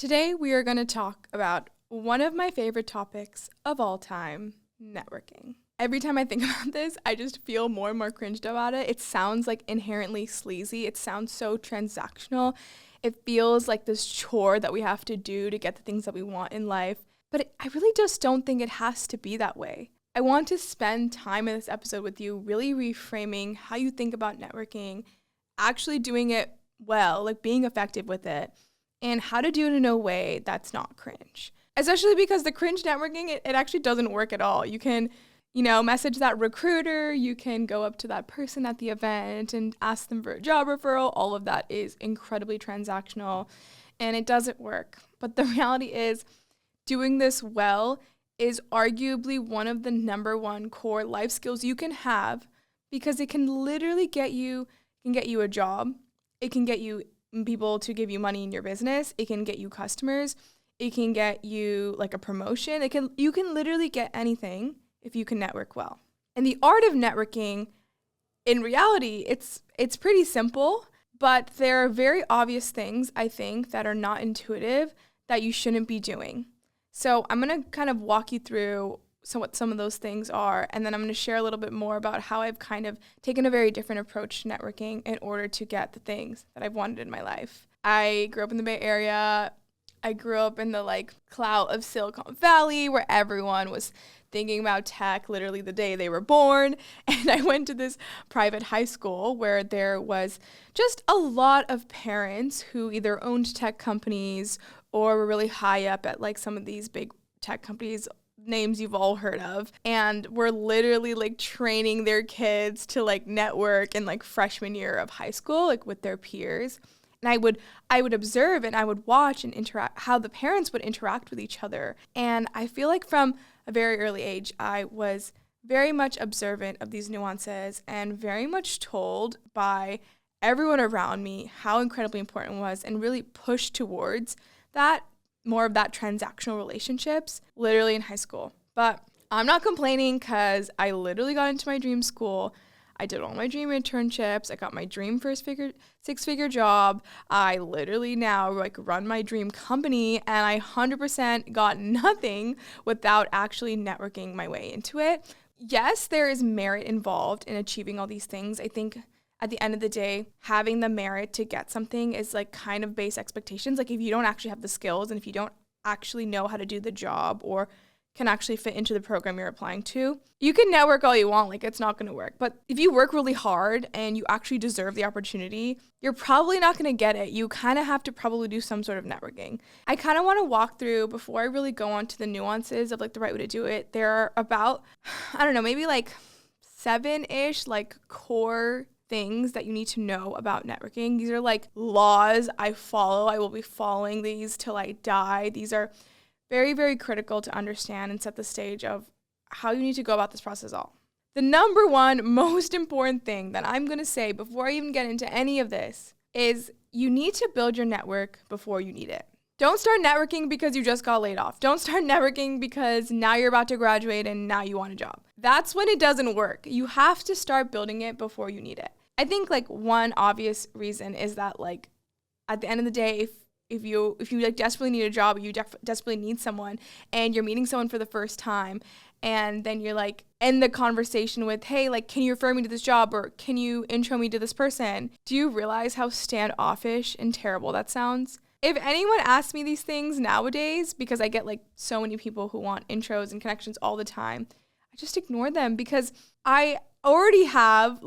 Today we are going to talk about one of my favorite topics of all time, networking. Every time I think about this, I just feel more and more cringed about it. It sounds like inherently sleazy. It sounds so transactional. It feels like this chore that we have to do to get the things that we want in life. But I really just don't think it has to be that way. I want to spend time in this episode with you really reframing how you think about networking, actually doing it well, like being effective with it, and how to do it in a way that's not cringe. Especially because the cringe networking, it actually doesn't work at all. You can, message that recruiter, you can go up to that person at the event and ask them for a job referral. All of that is incredibly transactional and it doesn't work. But the reality is doing this well is arguably one of the number one core life skills you can have because it can literally get you a job. It can get you people to give you money in your business. It can get you customers. It can get you like a promotion. You can literally get anything if you can network well. And the art of networking, in reality, it's pretty simple, but there are very obvious things, I think, that are not intuitive that you shouldn't be doing. So I'm going to kind of walk you through what some of those things are, and then I'm going to share a little bit more about how I've kind of taken a very different approach to networking in order to get the things that I've wanted in my life. I grew up in the Bay Area. I grew up in the clout of Silicon Valley where everyone was thinking about tech literally the day they were born. And I went to this private high school where there was just a lot of parents who either owned tech companies or were really high up at some of these big tech companies, names you've all heard of, and were literally training their kids to network in freshman year of high school with their peers. And I would observe and I would watch and interact how the parents would interact with each other. And I feel like from a very early age, I was very much observant of these nuances and very much told by everyone around me how incredibly important it was and really pushed towards that, more of that transactional relationships, literally in high school. But I'm not complaining because I literally got into my dream school. I did all my dream internships. I got my dream six-figure job. I literally now run my dream company, and I 100% got nothing without actually networking my way into it. Yes, there is merit involved in achieving all these things. I think at the end of the day, having the merit to get something is kind of base expectations. If you don't actually have the skills and if you don't actually know how to do the job or can actually fit into the program you're applying to, you can network all you want, it's not going to work. But if you work really hard and you actually deserve the opportunity, you're probably not going to get it. You kind of have to probably do some sort of networking. I kind of want to walk through, before I really go on to the nuances of the right way to do it, there are about, maybe 7-ish core things that you need to know about networking. These are laws I follow. I will be following these till I die. These are very, very critical to understand and set the stage of how you need to go about this process all. The number one most important thing that I'm going to say before I even get into any of this is you need to build your network before you need it. Don't start networking because you just got laid off. Don't start networking because now you're about to graduate and now you want a job. That's when it doesn't work. You have to start building it before you need it. I think one obvious reason is that at the end of the day, if you desperately need a job, or you desperately need someone, and you're meeting someone for the first time, and then you're end the conversation with, hey, can you refer me to this job, or can you intro me to this person? Do you realize how standoffish and terrible that sounds? If anyone asks me these things nowadays, because I get so many people who want intros and connections all the time, I just ignore them because I already have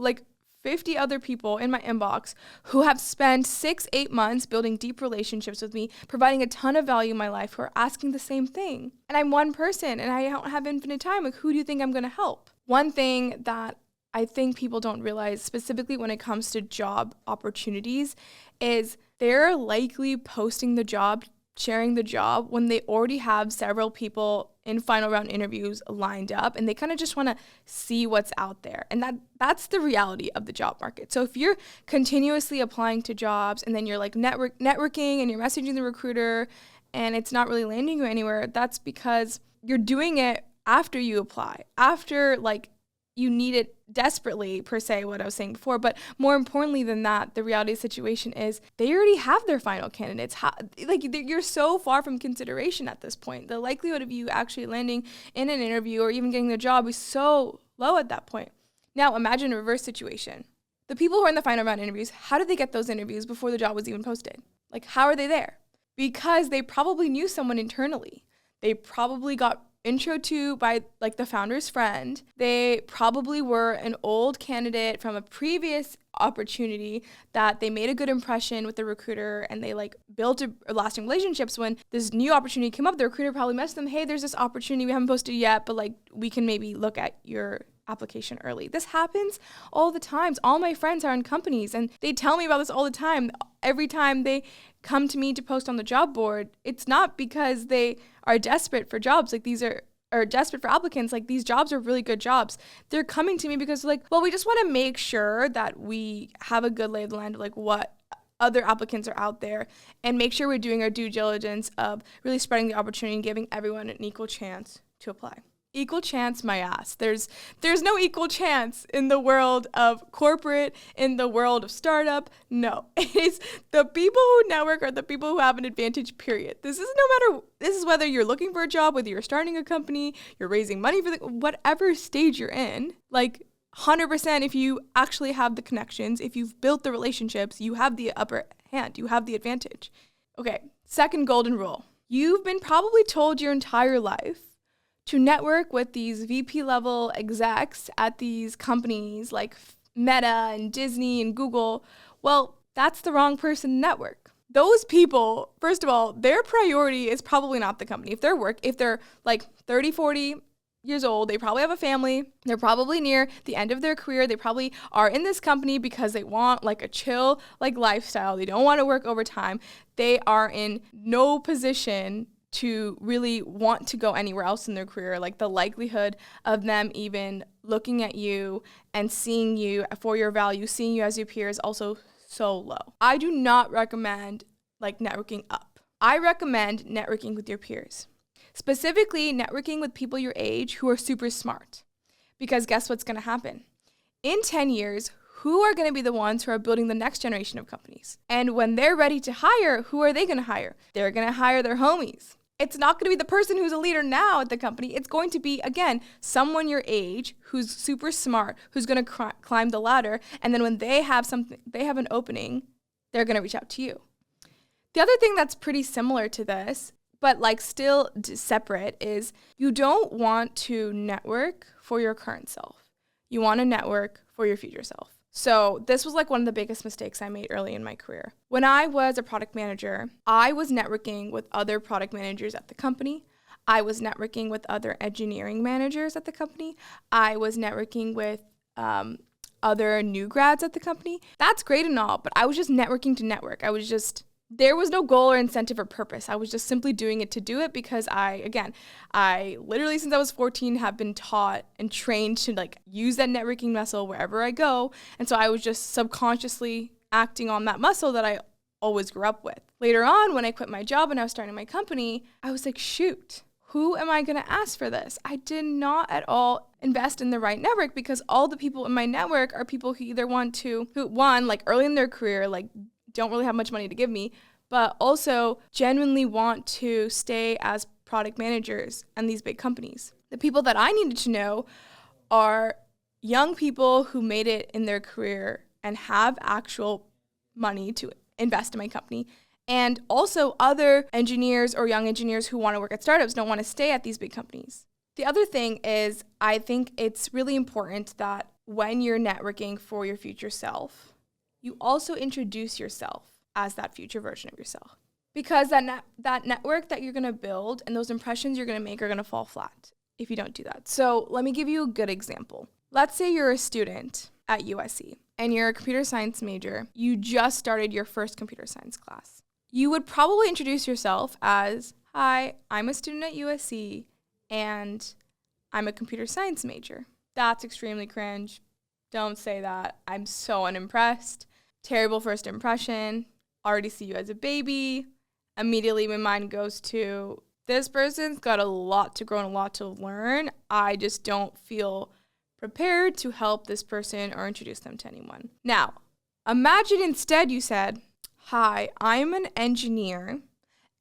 50 other people in my inbox who have spent 6-8 months building deep relationships with me, providing a ton of value in my life, who are asking the same thing. And I'm one person and I don't have infinite time. Who do you think I'm going to help? One thing that I think people don't realize, specifically when it comes to job opportunities, is they're likely posting the job, sharing the job when they already have several people in final round interviews lined up, and they kind of just want to see what's out there. And that's the reality of the job market. So if you're continuously applying to jobs and then you're networking and you're messaging the recruiter and it's not really landing you anywhere, that's because you're doing it after you apply, after you need it desperately, per se, what I was saying before. But more importantly than that, the reality of the situation is they already have their final candidates. You're so far from consideration at this point. The likelihood of you actually landing in an interview or even getting the job is so low at that point. Now, imagine a reverse situation. The people who are in the final round interviews, how did they get those interviews before the job was even posted? Like, how are they there? Because they probably knew someone internally. They probably got intro to by like the founder's friend. They probably were an old candidate from a previous opportunity that they made a good impression with the recruiter, and they like built a lasting relationships. When this new opportunity came up, the recruiter probably messaged them, hey, there's this opportunity we haven't posted yet, but like we can maybe look at your application early. This happens all the time. All my friends are in companies and they tell me about this all the time. Every time they come to me to post on the job board, it's not because they are desperate for jobs. Like these are desperate for applicants. Like these jobs are really good jobs. They're coming to me because like, well, we just want to make sure that we have a good lay of the land of like what other applicants are out there and make sure we're doing our due diligence of really spreading the opportunity and giving everyone an equal chance to apply. Equal chance, my ass. There's no equal chance in the world of corporate, in the world of startup. No, it is the people who network are the people who have an advantage, period. This is whether you're looking for a job, whether you're starting a company, you're raising money for whatever stage you're in, like 100% if you actually have the connections, if you've built the relationships, you have the upper hand, you have the advantage. Okay, second golden rule. You've been probably told your entire life to network with these VP level execs at these companies like Meta and Disney and Google. Well, that's the wrong person to network. Those people, first of all, their priority is probably not the company. If they're like 30, 40 years old, they probably have a family. They're probably near the end of their career. They probably are in this company because they want like a chill like lifestyle. They don't want to work overtime. They are in no position to really want to go anywhere else in their career. Like the likelihood of them even looking at you and seeing you for your value, seeing you as your peer is also so low. I do not recommend like networking up. I recommend networking with your peers. Specifically, networking with people your age who are super smart. Because guess what's going to happen? In 10 years, who are going to be the ones who are building the next generation of companies? And when they're ready to hire, who are they going to hire? They're going to hire their homies. It's not going to be the person who's a leader now at the company. It's going to be, again, someone your age who's super smart, who's going to climb the ladder. And then when they have an opening, they're going to reach out to you. The other thing that's pretty similar to this, but like still separate, is you don't want to network for your current self. You want to network for your future self. So this was like one of the biggest mistakes I made early in my career. When I was a product manager, I was networking with other product managers at the company. I was networking with other engineering managers at the company. I was networking with other new grads at the company. That's great and all, but I was just networking to network. There was no goal or incentive or purpose. I was just simply doing it to do it because I literally since I was 14 have been taught and trained to like use that networking muscle wherever I go. And so I was just subconsciously acting on that muscle that I always grew up with. Later on, when I quit my job and I was starting my company, I was like, shoot, who am I going to ask for this? I did not at all invest in the right network because all the people in my network are people who either like early in their career, like don't really have much money to give me, but also genuinely want to stay as product managers in these big companies. The people that I needed to know are young people who made it in their career and have actual money to invest in my company, and also other engineers or young engineers who want to work at startups, don't want to stay at these big companies. The other thing is I think it's really important that when you're networking for your future self, you also introduce yourself as that future version of yourself. Because that network that you're going to build and those impressions you're going to make are going to fall flat if you don't do that. So let me give you a good example. Let's say you're a student at USC and you're a computer science major. You just started your first computer science class. You would probably introduce yourself as, hi, I'm a student at USC and I'm a computer science major. That's extremely cringe. Don't say that. I'm so unimpressed. Terrible first impression. Already see you as a baby. Immediately my mind goes to, this person's got a lot to grow and a lot to learn. I just don't feel prepared to help this person or introduce them to anyone. Now, imagine instead you said, "Hi, I'm an engineer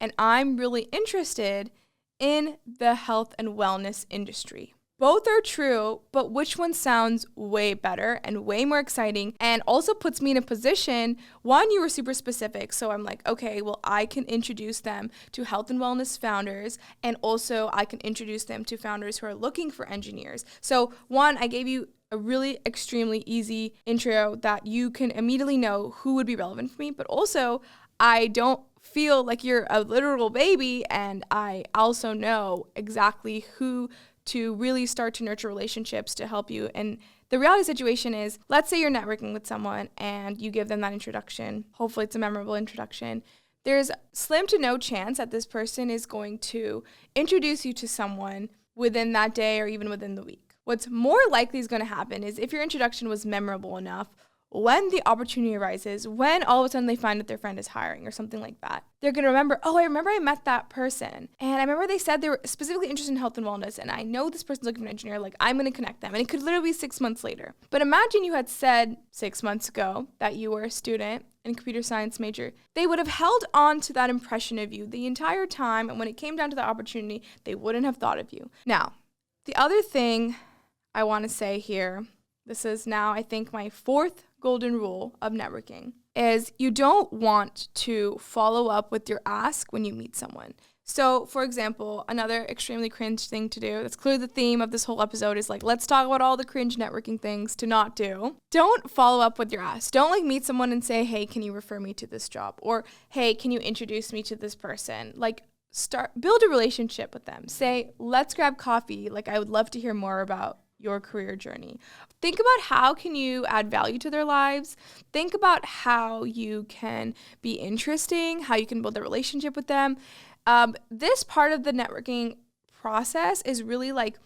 and I'm really interested in the health and wellness industry." Both are true, but which one sounds way better and way more exciting and also puts me in a position, one, you were super specific. So I'm like, okay, well, I can introduce them to health and wellness founders, and also I can introduce them to founders who are looking for engineers. So one, I gave you a really extremely easy intro that you can immediately know who would be relevant for me, but also I don't feel like you're a literal baby, and I also know exactly who to really start to nurture relationships to help you. And the reality situation is, let's say you're networking with someone and you give them that introduction. Hopefully it's a memorable introduction. There's slim to no chance that this person is going to introduce you to someone within that day or even within the week. What's more likely is going to happen is if your introduction was memorable enough, when the opportunity arises, when all of a sudden they find that their friend is hiring or something like that, they're going to remember, oh, I remember I met that person. And I remember they said they were specifically interested in health and wellness. And I know this person's looking for an engineer. Like, I'm going to connect them. And it could literally be 6 months later. But imagine you had said 6 months ago that you were a student and computer science major. They would have held on to that impression of you the entire time. And when it came down to the opportunity, they wouldn't have thought of you. Now, the other thing I want to say here, this is now, I think, my fourth golden rule of networking, is you don't want to follow up with your ask when you meet someone. So, for example, another extremely cringe thing to do, that's clearly the theme of this whole episode, is like, let's talk about all the cringe networking things to not do. Don't follow up with your ask. Don't like meet someone and say, hey, can you refer me to this job? Or, hey, can you introduce me to this person? Like, build a relationship with them. Say, let's grab coffee. Like, I would love to hear more about your career journey. Think about how can you add value to their lives. Think about how you can be interesting, how you can build a relationship with them. This part of the networking process is really like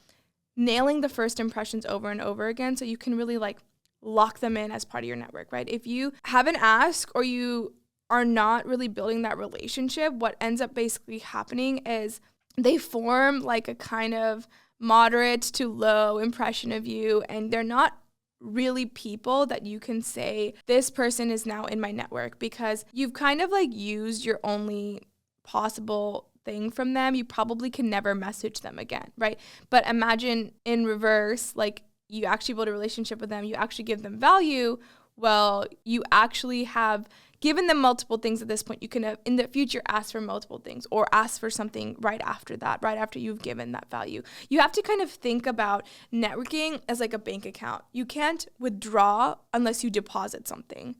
nailing the first impressions over and over again, so you can really like lock them in as part of your network, right? If you have an ask or you are not really building that relationship, what ends up basically happening is they form like a kind of moderate to low impression of you, and they're not really people that you can say, this person is now in my network, because you've kind of like used your only possible thing from them. You probably can never message them again, right? But imagine in reverse, like you actually build a relationship with them, you actually give them value. Well, you actually have given them multiple things at this point. You can, in the future, ask for multiple things or ask for something right after that, right after you've given that value. You have to kind of think about networking as like a bank account. You can't withdraw unless you deposit something.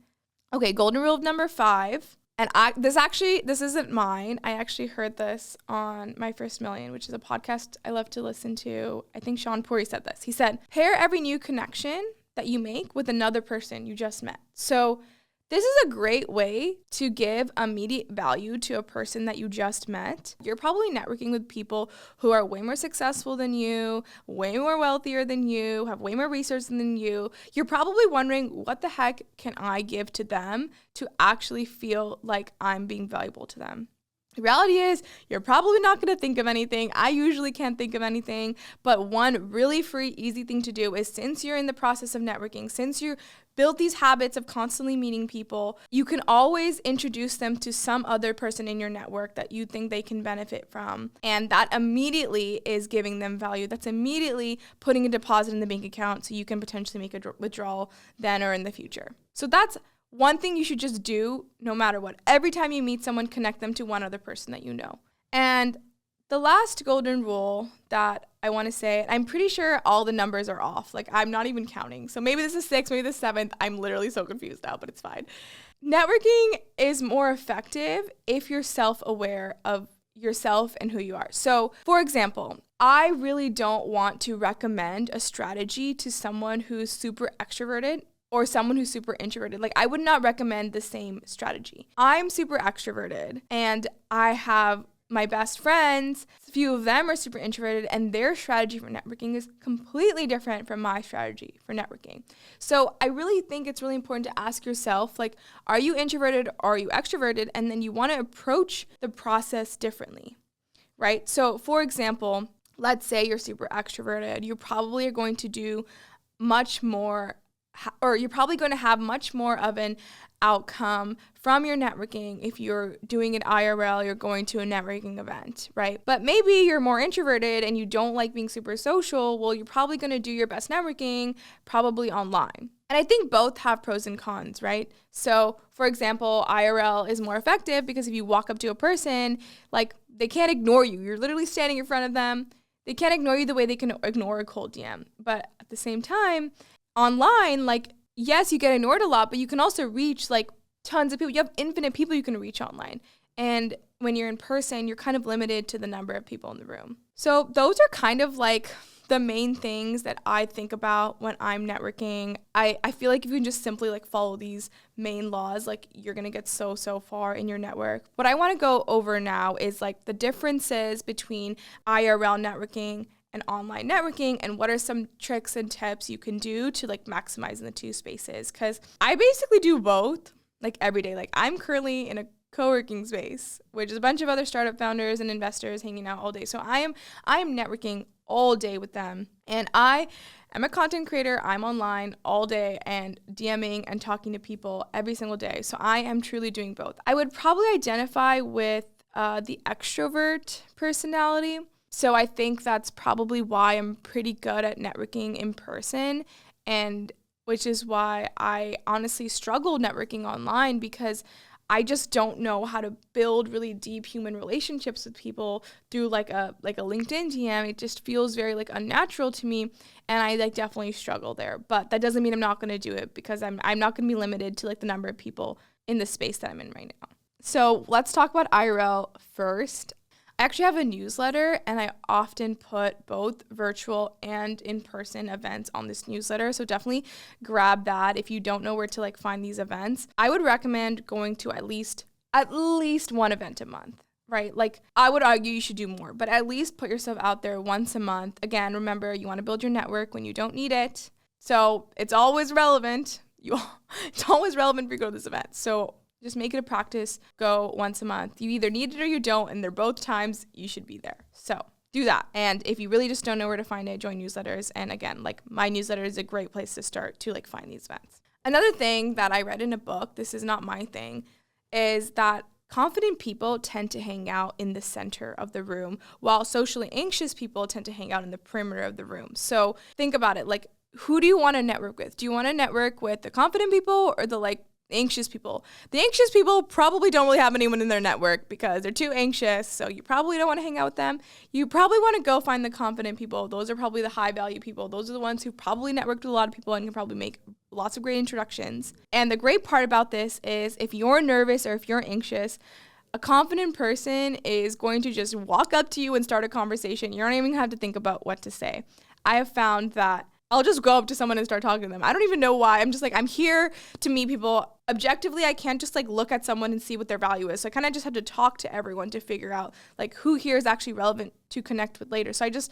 Okay, golden rule number 5. And this isn't mine. I actually heard this on My First Million, which is a podcast I love to listen to. I think Sean Puri said this. He said, pair every new connection that you make with another person you just met. So this is a great way to give immediate value to a person that you just met. You're probably networking with people who are way more successful than you, way more wealthier than you, have way more resources than you. You're probably wondering, what the heck can I give to them to actually feel like I'm being valuable to them? The reality is, you're probably not going to think of anything. I usually can't think of anything. But one really free, easy thing to do is, since you're in the process of networking, since you build these habits of constantly meeting people, you can always introduce them to some other person in your network that you think they can benefit from. And that immediately is giving them value. That's immediately putting a deposit in the bank account so you can potentially make a withdrawal then or in the future. So that's one thing you should just do no matter what. Every time you meet someone, connect them to one other person that you know. And the last golden rule that I want to say, I'm pretty sure all the numbers are off. Like, I'm not even counting. So maybe this is 6, maybe this is 7th. I'm literally so confused now, but it's fine. Networking is more effective if you're self-aware of yourself and who you are. So, for example, I really don't want to recommend a strategy to someone who's super extroverted or someone who's super introverted. Like, I would not recommend the same strategy. I'm super extroverted and I have my best friends, a few of them are super introverted, and their strategy for networking is completely different from my strategy for networking. So I really think it's really important to ask yourself, like, are you introverted or are you extroverted? And then you want to approach the process differently, right? So for example, let's say you're super extroverted. You probably are going to do much more, or you're probably going to have much more of an outcome from your networking if you're doing it IRL, you're going to a networking event, right? But maybe you're more introverted and you don't like being super social. Well, you're probably going to do your best networking probably online. And I think both have pros and cons, right? So, for example, IRL is more effective because if you walk up to a person, like they can't ignore you. You're literally standing in front of them. They can't ignore you the way they can ignore a cold DM. But at the same time, online, like, yes, you get ignored a lot, but you can also reach like tons of people. You have infinite people you can reach online. And when you're in person, you're kind of limited to the number of people in the room. So those are kind of like the main things that I think about when I'm networking. I feel like if you can just simply like follow these main laws, like you're going to get so far in your network. What I want to go over now is like the differences between IRL networking and online networking, and what are some tricks and tips you can do to like maximize in the two spaces. Because I basically do both like every day. Like I'm currently in a co-working space, which is a bunch of other startup founders and investors hanging out all day. So I am networking all day with them. And I am a content creator. I'm online all day and DMing and talking to people every single day. So I am truly doing both. I would probably identify with the extrovert personality. So I think that's probably why I'm pretty good at networking in person, and which is why I honestly struggle networking online, because I just don't know how to build really deep human relationships with people through like a LinkedIn DM. It just feels very like unnatural to me, and I like definitely struggle there. But that doesn't mean I'm not going to do it, because I'm not going to be limited to like the number of people in the space that I'm in right now. So let's talk about IRL first. I actually have a newsletter, and I often put both virtual and in-person events on this newsletter. So definitely grab that if you don't know where to like find these events. I would recommend going to at least one event a month, right? Like I would argue you should do more, but at least put yourself out there once a month. Again, remember, you want to build your network when you don't need it. So it's always relevant. It's always relevant for you to go to this event. So just make it a practice. Go once a month. You either need it or you don't, and they're both times you should be there. So do that. And if you really just don't know where to find it, join newsletters. And again, like my newsletter is a great place to start to like find these events. Another thing that I read in a book, this is not my thing, is that confident people tend to hang out in the center of the room, while socially anxious people tend to hang out in the perimeter of the room. So think about it. Like, who do you want to network with? Do you want to network with the confident people or the like anxious people? The anxious people probably don't really have anyone in their network because they're too anxious, so you probably don't want to hang out with them. You probably want to go find the confident people. Those are probably the high value people. Those are the ones who probably networked with a lot of people and can probably make lots of great introductions. And the great part about this is if you're nervous or if you're anxious, a confident person is going to just walk up to you and start a conversation. You don't even have to think about what to say. I have found that I'll just go up to someone and start talking to them. I don't even know why. I'm just like, I'm here to meet people. Objectively, I can't just like look at someone and see what their value is. So I kind of just have to talk to everyone to figure out like who here is actually relevant to connect with later. So I just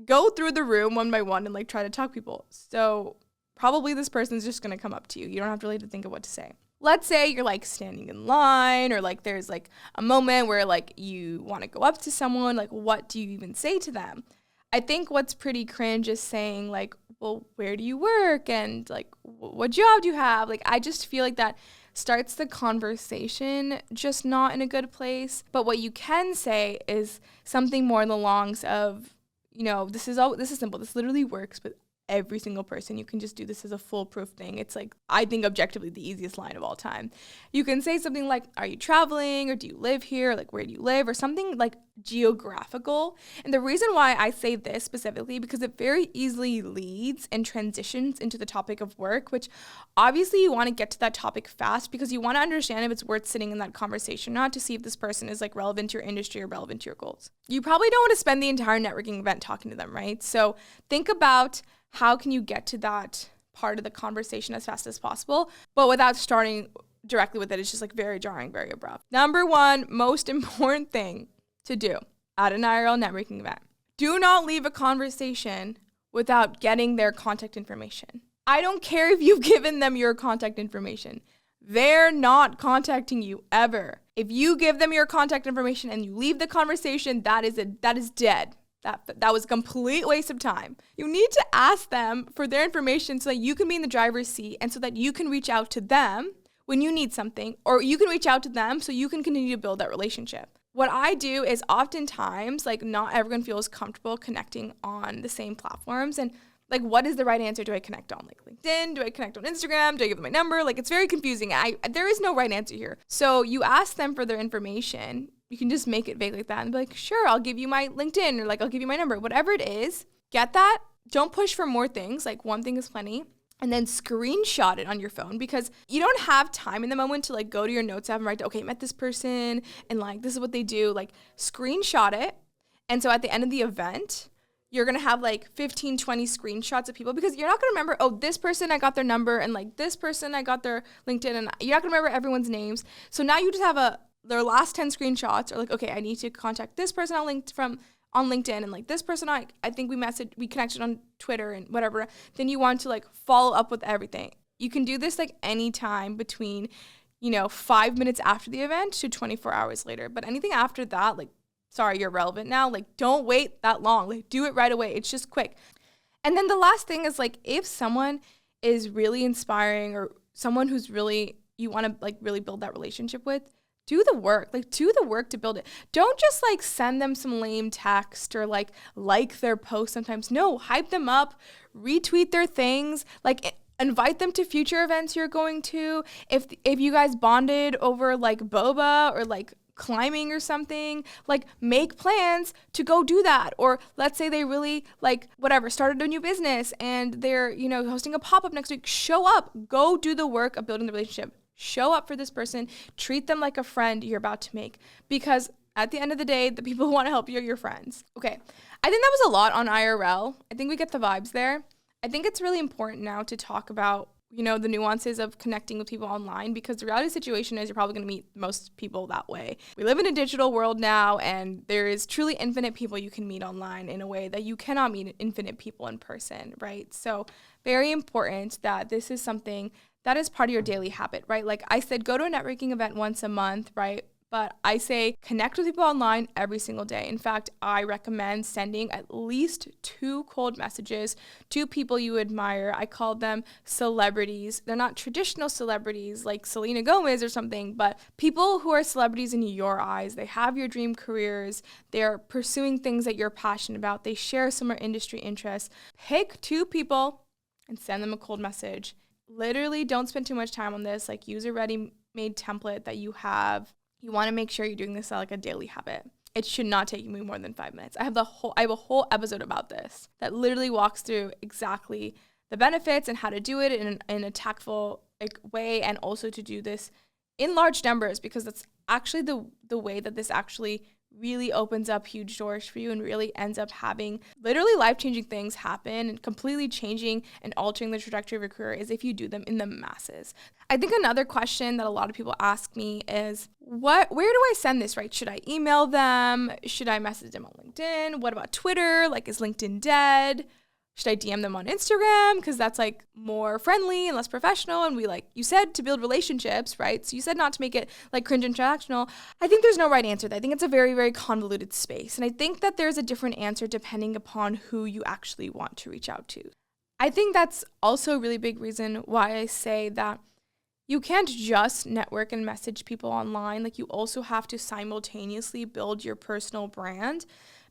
go through the room one by one and like try to talk to people. So probably this person's just going to come up to you. You don't have to really to think of what to say. Let's say you're like standing in line, or like there's like a moment where like you want to go up to someone. Like, what do you even say to them? I think what's pretty cringe is saying like, well, where do you work? And like, what job do you have? Like, I just feel like that starts the conversation just not in a good place. But what you can say is something more in the longs of, you know, this is simple. This literally works with every single person. You can just do this as a foolproof thing. It's like, I think objectively the easiest line of all time. You can say something like, are you traveling, or do you live here? Or like, where do you live? Or something like geographical. And the reason why I say this specifically, because it very easily leads and transitions into the topic of work, which obviously you want to get to that topic fast because you want to understand if it's worth sitting in that conversation, not to see if this person is like relevant to your industry or relevant to your goals. You probably don't want to spend the entire networking event talking to them, right? So think about how can you get to that part of the conversation as fast as possible, but without starting directly with it. It's just like very jarring, very abrupt. Number one, most important thing to do at an IRL networking event: do not leave a conversation without getting their contact information. I don't care if you've given them your contact information. They're not contacting you ever. If you give them your contact information and you leave the conversation, that is dead. That was a complete waste of time. You need to ask them for their information so that you can be in the driver's seat and so that you can reach out to them when you need something, or you can reach out to them so you can continue to build that relationship. What I do is oftentimes, like, not everyone feels comfortable connecting on the same platforms. And like, what is the right answer? Do I connect on like LinkedIn? Do I connect on Instagram? Do I give them my number? Like, it's very confusing. There is no right answer here. So you ask them for their information. You can just make it vague like that and be like, sure, I'll give you my LinkedIn, or like, I'll give you my number, whatever it is. Get that. Don't push for more things. Like, one thing is plenty. And then screenshot it on your phone, because you don't have time in the moment to like go to your notes app and write, okay, met this person and like, this is what they do. Like, screenshot it. And so at the end of the event, you're going to have like 15, 20 screenshots of people, because you're not going to remember, oh, this person, I got their number, and like this person, I got their LinkedIn, and you're not going to remember everyone's names. So now you just have their last 10 screenshots are like, okay, I need to contact this person on LinkedIn, and like this person I think we connected on Twitter and whatever. Then you want to like follow up with everything. You can do this like anytime between, 5 minutes after the event to 24 hours later. But anything after that, like, sorry, you're relevant now. Like, don't wait that long. Like, do it right away. It's just quick. And then the last thing is like, if someone is really inspiring, or someone who's really, you want to like really build that relationship with, do the work. Like, do the work to build it. Don't just like send them some lame text or like their post sometimes. No, hype them up, retweet their things, like invite them to future events you're going to. If you guys bonded over like boba or like climbing or something, like make plans to go do that. Or let's say they really like whatever, started a new business and they're, hosting a pop-up next week. Show up, go do the work of building the relationship. Show up for this person, treat them like a friend you're about to make, because at the end of the day, the people who want to help you are your friends. Okay, I think that was a lot on IRL. I think we get the vibes there. I think it's really important now to talk about, the nuances of connecting with people online, because the reality situation is you're probably going to meet most people that way. We live in a digital world now, and there is truly infinite people you can meet online in a way that you cannot meet infinite people in person, right? So very important that this is something that is part of your daily habit, right? Like I said, go to a networking event once a month, right? But I say connect with people online every single day. In fact, I recommend sending at least 2 cold messages to people you admire. I call them celebrities. They're not traditional celebrities like Selena Gomez or something, but people who are celebrities in your eyes. They have your dream careers. They're pursuing things that you're passionate about. They share similar industry interests. Pick 2 people and send them a cold message. Literally, don't spend too much time on this. Like, use a ready-made template that you have. You want to make sure you're doing this like a daily habit. It should not take you more than 5 minutes. I have a whole episode about this that literally walks through exactly the benefits and how to do it in a tactful way, and also to do this in large numbers, because that's actually the way that this actually really opens up huge doors for you and really ends up having literally life-changing things happen and completely changing and altering the trajectory of your career, is if you do them in the masses. I think another question that a lot of people ask me is, where do I send this, right? Should I email them? Should I message them on LinkedIn? What about Twitter? Like, is LinkedIn dead? Should I DM them on Instagram? Because that's like more friendly and less professional. And you said to build relationships, right? So you said not to make it like cringe and transactional. I think there's no right answer. I think it's a very, very convoluted space. And I think that there's a different answer depending upon who you actually want to reach out to. I think that's also a really big reason why I say that you can't just network and message people online. Like, you also have to simultaneously build your personal brand,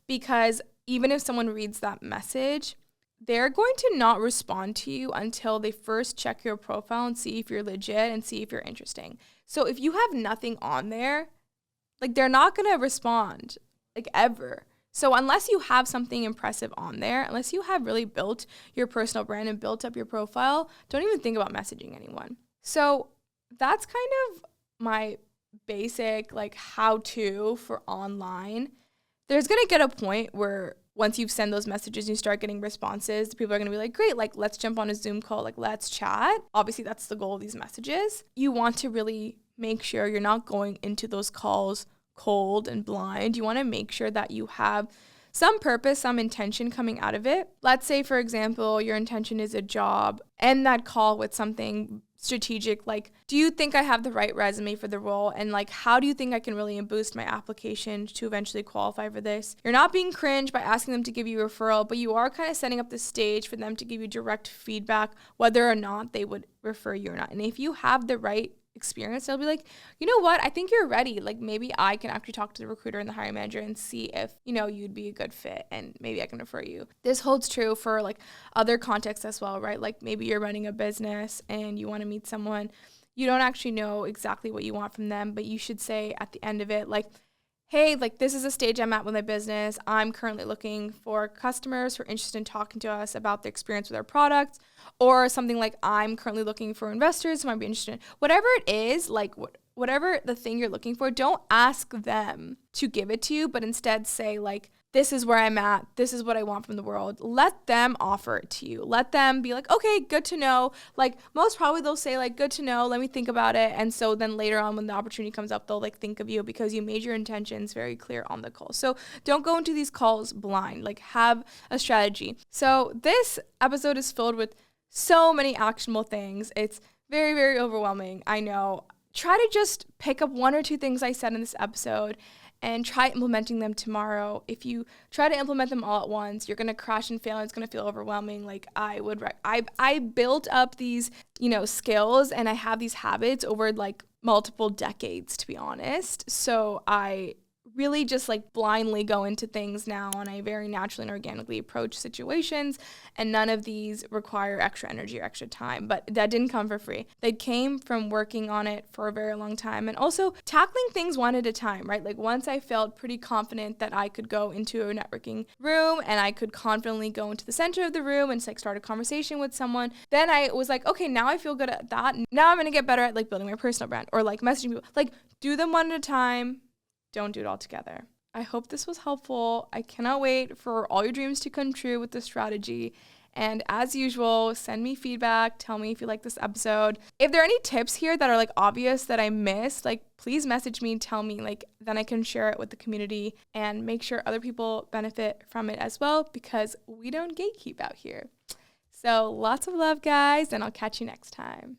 because even if someone reads that message, they're going to not respond to you until they first check your profile and see if you're legit and see if you're interesting. So if you have nothing on there, like, they're not going to respond, like, ever. So unless you have something impressive on there, unless you have really built your personal brand and built up your profile, don't even think about messaging anyone. So that's kind of my basic, like, how-to for online. There's going to get a point where once you send those messages and you start getting responses, people are going to be like, great, like, let's jump on a Zoom call, like, let's chat. Obviously, that's the goal of these messages. You want to really make sure you're not going into those calls cold and blind. You want to make sure that you have some purpose, some intention coming out of it. Let's say, for example, your intention is a job. End that call with something strategic, like, do you think I have the right resume for the role? And like, how do you think I can really boost my application to eventually qualify for this? You're not being cringe by asking them to give you a referral, but you are kind of setting up the stage for them to give you direct feedback, whether or not they would refer you or not. And if you have the right experience, they'll be like, you know what, I think you're ready. Like, maybe I can actually talk to the recruiter and the hiring manager and see if, you know, you'd be a good fit and maybe I can refer you. This holds true for like other contexts as well, right? Like maybe you're running a business and you want to meet someone. You don't actually know exactly what you want from them, but you should say at the end of it, like, hey, like, this is a stage I'm at with my business. I'm currently looking for customers who are interested in talking to us about the experience with our products, or something like, I'm currently looking for investors who might be interested in whatever it is, like whatever the thing you're looking for. Don't ask them to give it to you, but instead say like, this is where I'm at. This is what I want from the world. Let them offer it to you. Let them be like, okay, good to know. Like, most probably they'll say like, good to know. Let me think about it. And so then later on when the opportunity comes up, they'll like think of you because you made your intentions very clear on the call. So don't go into these calls blind. Like, have a strategy. So this episode is filled with so many actionable things. It's very, very overwhelming. I know. Try to just pick up one or two things I said in this episode and try implementing them tomorrow. If you try to implement them all at once, you're going to crash and fail and it's going to feel overwhelming. Like I built up these, you know, skills and I have these habits over like multiple decades, to be honest. So I really just like blindly go into things now, and I very naturally and organically approach situations, and none of these require extra energy or extra time. But that didn't come for free. They came from working on it for a very long time, and also tackling things one at a time, right? Like, once I felt pretty confident that I could go into a networking room and I could confidently go into the center of the room and like start a conversation with someone, then I was like, okay, now I feel good at that. Now I'm going to get better at like building my personal brand or like messaging people. Like, do them one at a time. Don't do it all together. I hope this was helpful. I cannot wait for all your dreams to come true with this strategy. And as usual, send me feedback. Tell me if you like this episode. If there are any tips here that are like obvious that I missed, like, please message me, tell me, like, then I can share it with the community and make sure other people benefit from it as well, because we don't gatekeep out here. So lots of love, guys, and I'll catch you next time.